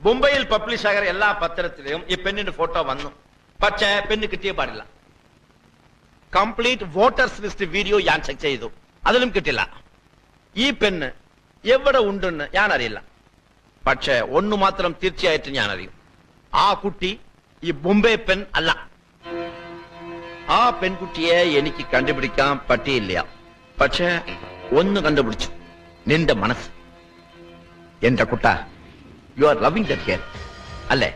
മുംബൈയിൽ പബ്ലിഷ് ആകുന്ന എല്ലാ പത്രത്തിലും ഈ പെണ്ണിന്റെ ഫോട്ടോ വന്നു. പക്ഷേ പെണ്ണ് കിട്ടിയേ പാടില്ല. കംപ്ലീറ്റ് വോട്ടേഴ്സ് ലിസ്റ്റ് വീഡിയോ ഞാൻ ചെക്ക് ചെയ്തു, അതിലും കിട്ടില്ല. ഈ പെണ്ണ് എവിടെ ഉണ്ടെന്ന് ഞാൻ അറിയില്ല. പക്ഷേ ഒന്ന് മാത്രം തീർച്ചയായിട്ടും ഞാൻ അറിയും, ആ കുട്ടി ഈ ബോംബെ പെൺ അല്ല. ആ പെൺകുട്ടിയെ എനിക്ക് കണ്ടുപിടിക്കാൻ പറ്റിയില്ല. പക്ഷേ ഒന്ന് കണ്ടുപിടിച്ചു, നിന്റെ മനസ്സ്. എന്റെ കുട്ട, you are loving that girl അല്ലേ?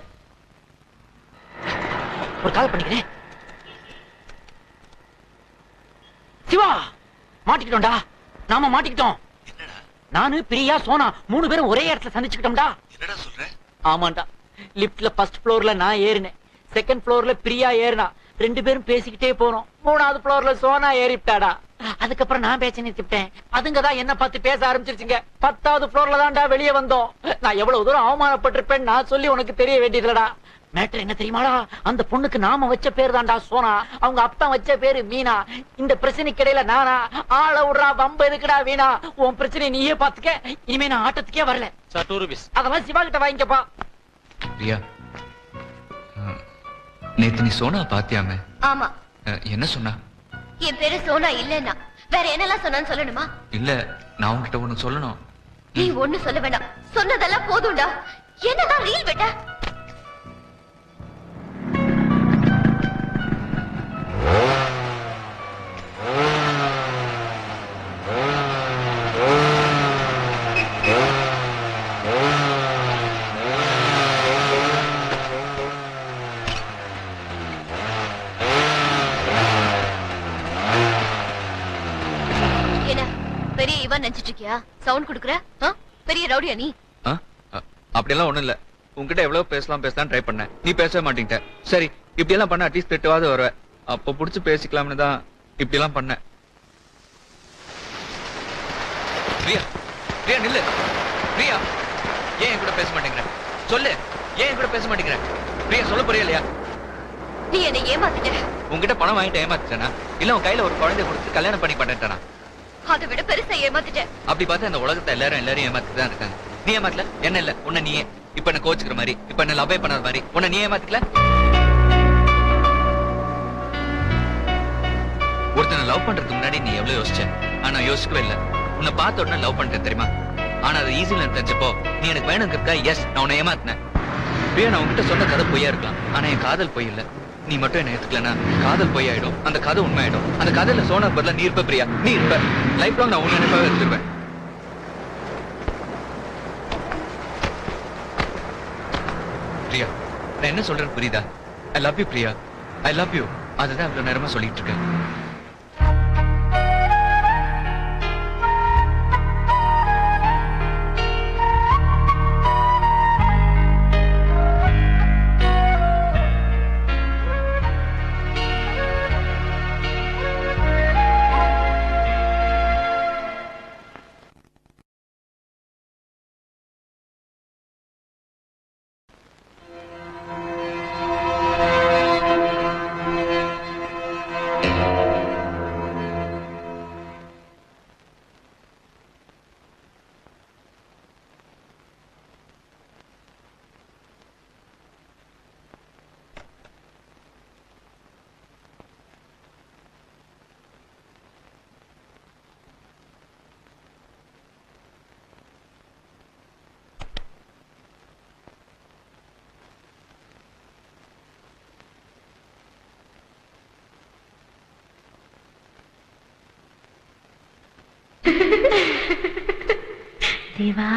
ஒரு கால் பண்ணிக்கிறேன். சிவா, மாட்டிக்கிட்டோம்டா. நாம மாட்டிக்கிட்டோம். நானு பிரியா சோனா 3 பேரும் ஒரே இடத்துல சந்திச்சுக்கிட்டோம்டா. என்னடா சொல்ற? ஆமாண்டா. லிப்ட்ல ஃபர்ஸ்ட் ஃப்ளோர்ல நான் ஏறினேன், செகண்ட் ஃப்ளோர்ல பிரியா ஏறினா. 2 பேரும் பேசிக்கிட்டே போறோம். 3வது ஃப்ளோர்ல சோனா ஏறிட்டாடா. அதுக்கப்புறம் நான் பேச்ச நிறுத்திட்டேன். அதுங்கதான் என்ன பார்த்து பேச ஆரம்பிச்சிருச்சுங்க. 10வது ஃப்ளோர்ல தான்டா வெளியே வந்தோம். நான் எவ்வளவு தூரம் அவமானப்பட்டிருப்பேன் நான் சொல்லி உனக்கு தெரிய வேண்டியதுலடா. மேட்டர் என்ன தெரியுமாடா? அந்த பொண்ணுக்கு நாம வச்ச பேர் தான்டா சோனா, அவங்க அப்பா வச்ச பேரு மீனா. இந்த பிரச்சனைக்கு இடையில நானா ஆள விடுறா, வம்ப எதுக்குடா வீணா? உன் பிரச்சனை நீயே பாத்துக்க. இனிமே நான் ஆட்டத்துக்கே வரல. அதெல்லாம் சிவா கிட்ட வாங்கிக்கப்பா. பிரியா, நேத்து நீ சோனா பாத்தியாமே? ஆமா. என்ன சொன்னா? என் பேரு சோனா இல்லன்னா வேற என்னெல்லாம் சொன்னான்னு சொல்லணுமா? இல்ல, நான் உன்கிட்ட ஒண்ணு சொல்லணும். நீ ஒண்ணு சொல்ல வேண்டாம், சொன்னதெல்லாம் போதும்டா. என்னதான் ரீல் வெட்ட? பெரிய இவன் நினைச்சிட்டு இருக்கியா? சவுண்ட் குடுக்குற? பெரிய ரவுடியா நீ? அப்படியெல்லாம் ஒண்ணும் இல்ல. உன்கிட்ட எவ்வளவு பேசலாம் ட்ரை பண்ணேன், நீ பேசவே மாட்டீங்க. சரி, இப்படி எல்லாம் பண்ண அட்லீஸ்ட் திட்டுவாது வருவ. அப்ப புடிச்சு பேசிக்கலாம்னு தான் இப்படி எல்லாம் பண்ணேன். பிரியா, பிரியா நில்லு. பிரியா, ஏன் என் கூட பேச மாட்டேங்கிற? சொல்லு, ஏன் என் கூட பேச மாட்டேங்கிற? பிரியா, சொல்ல போறியா இல்லையா? நீ என்னை ஏமாத்திட்ட. உன்கிட்ட பணம் வாங்கிட்டு ஏமாத்திட்டேனா, இல்ல உன் கையில ஒரு குழந்தை கொடுத்து கல்யாணம் பண்ணி பண்ணிட்டேனா? அதை விட பெருசா ஏமாத்திட்டேன். அப்படி பார்த்தா இந்த உலகத்தை எல்லாரும் ஏமாத்திட்டு தான் இருக்காங்க. நீ ஏமாத்தல, என்ன இல்ல, உன்ன நீயே இப்ப என்ன கோச்சுக்கிற மாதிரி, இப்ப என்ன லவ்வே பண்ணாத மாதிரி உன்ன நீ ஏமாத்திக்கல. ஒருத்தனை லவ் பண்றதுக்கு முன்னாடி நீ எவ்வளவு யோசிச்ச? ஆனா யோசிக்கவே இல்ல. உன்னை பார்த்த உடனே லவ் பண்றேன் தெரியுமா? ஆனா அது ஈஸியில தெரிஞ்சப்போ நீ எனக்கு வேணுங்கிறதுக்கா எஸ் நான் உன்னை ஏமாத்தினேன். பிரியா, நான் உன்கிட்ட சொன்ன கதை பொய்யா இருக்கலாம், ஆனா என் காதல் பொய் இல்ல. நீ மட்டும் என்ன ஏத்துக்கலனா காதல் பொய் ஆயிடும், அந்த கதை உண்மை ஆயிடும். அந்த கதையில சோனா பதிலா நீ இருப்ப பிரியா, நீ இருப்ப. லைஃப் லாங் நான் உன்னை நினைப்பாவே எடுத்துருவேன். பிரியா, நான் என்ன சொல்றேன்னு புரியுதா? I love you Priya, I love you. அதுதான் இவ்வளவு நேரமா சொல்லிட்டு இருக்கேன். தேவா,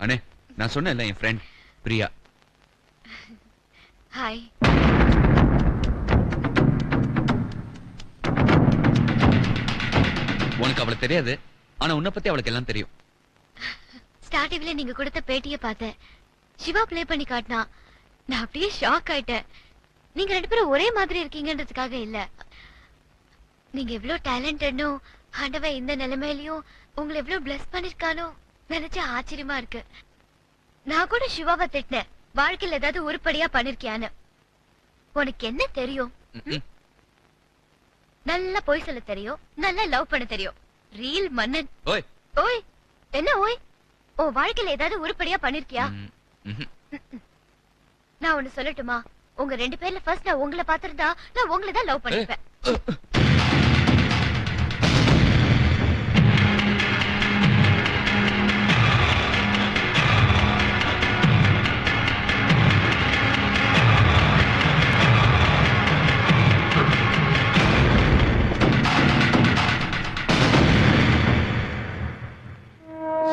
அண்ணே நான் சொன்னேன்ல என் ஃப்ரெண்ட் பிரியா. ஹாய். உனக்கு அவளை தெரியாது, ஆனா உன்னை பத்தி அவளுக்கு எல்லாம் தெரியும். ஸ்டார்டிங்ல நீங்க கொடுத்த பேட்டியை பார்த்தேன். சிவா ப்ளே பண்ணி காட்டினா நான் அப்படியே ஷாக் ஆயிட்டேன். நீங்க ரெண்டு பேரும் ஒரே மாதிரி இருக்கீங்கன்றதுக்காக இல்ல, நீங்க எவ்வளவு டேலண்டட்னு ஆண்டவன் இந்த நிலைமையிலயும் உங்களை எவ்வளவு பிளஸ் பண்ணிருக்கானோ நினைச்சா ஆச்சரியமா இருக்கு. நான் கூட சிவாவை திட்டினேன், வாழ்க்கையில ஏதாவது உருப்படியா பண்ணிருக்கியான்னு. உனக்கு என்ன தெரியும்? நல்லா பொய் சொல்ல தெரியும், நல்லா லவ் பண்ண தெரியும். ரீல் மன்னன். ஓய் ஓய் என்ன ஓய்? உன் வாழ்க்கையில ஏதாவது உருப்படியா பண்ணிருக்கியா? நான் ஒண்ணு சொல்லட்டுமா? உங்க ரெண்டு பேர்ல ஃபர்ஸ்ட் நான் உங்களை பாத்திருந்தா நான் உங்களை தான் லவ் பண்ணிருப்பேன்.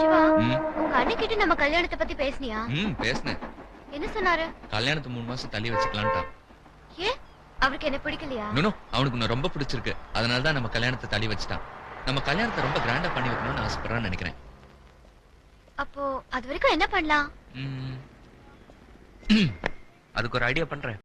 சிவா, உங்க அண்ணன்கிட்ட நம்ம கல்யாணத்தை பத்தி பேசுனியா? பேசுனேன். என்ன சொன்னாரு? கல்யாணத்தை 3 மாசம் தள்ளி வச்சுக்கலான்ட்டான். ஏன், அவருக்கு என்ன பிடிக்கலையா? நோ, அவனுக்கு உன்னை ரொம்ப பிடிச்சிருக்கு, அதனால தான் நம்ம கல்யாணத்தை தள்ளி வச்சுட்டான். நம்ம கல்யாணத்தை ரொம்ப கிராண்டா பண்ணி வைக்கணும்னு ஆசைப்படுறான்னு நினைக்கிறேன். அப்போ அது வரைக்கும் என்ன பண்ணலாம்? அதுக்கு ஒரு ஐடியா பண்றேன்.